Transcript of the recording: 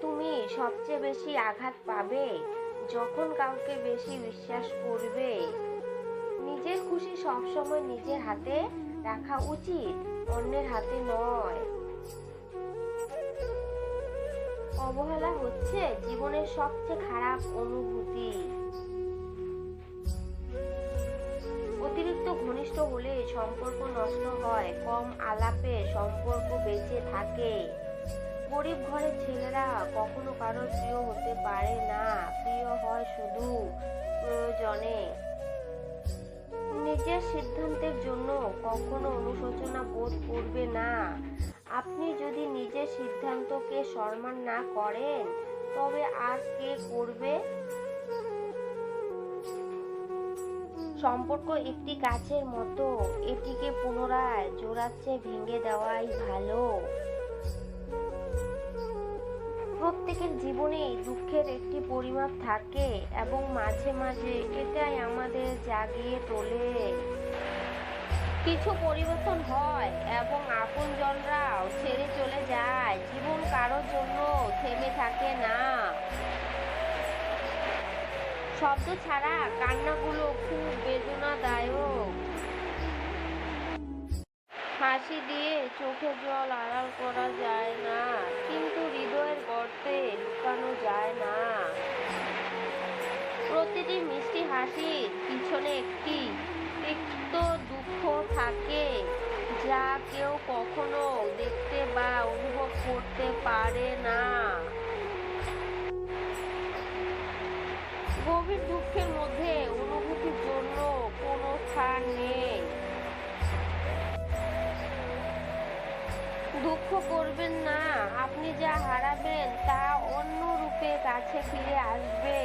তুমি সবচেয়ে বেশি আঘাত পাবে যখন কাউকে বেশি বিশ্বাস করবে। নিজের খুশি সবসময় নিজের হাতে রাখা উচিত, অন্যের হাতে নয়। অবহেলা হচ্ছে জীবনের সবচেয়ে খারাপ অনুভূতি। অতিরিক্ত ঘনিষ্ঠ হলে সম্পর্ক নষ্ট হয়, কম আলাপে সম্পর্ক বেঁচে থাকে। গরিব ঘরের ছেলেরা কখনো কারো প্রিয় হতে পারে না, প্রিয় হয় শুধু প্রয়োজনে। নিজের সিদ্ধান্তের জন্য কখনো অনুশোচনা বোধ করবে না। আপনি যদি নিজের সিদ্ধান্তকে সম্মান না করেন, তবে আর কে করবে? সম্পর্ক একটি গাছের মতো, এটিকে পুনরায় জোড়ার চেয়ে ভেঙে দেওয়াই ভালো। প্রত্যেকের জীবনেই দুঃখের একটি পরিমাপ থাকে এবং মাঝে মাঝে এটাই আমাদের জাগিয়ে তোলে। কিছু পরিবর্তন হয় এবং আপনজনরাও ছেড়ে চলে যায়। জীবন কারোর জন্য থেমে থাকে না। শব্দ ছাড়া কান্নাগুলো খুব বেদনাদায়ক। হাসি দিয়ে চোখের জল আড়াল করা যায় না, কিন্তু হৃদয়ের গর্তে লুকানো যায় না। প্রতিটি মিষ্টি হাসির পিছনে একটি তিক্ত দুঃখ থাকে, যা কেউ কখনো দেখতে বা অনুভব করতে পারে না। গভীর দুঃখের মধ্যে অনুভূতির জন্য কোনো স্থান নেই। দুঃখ করবেন না, আপনি যা হারাবেন তা অন্য রূপে কাছে ফিরে আসবে।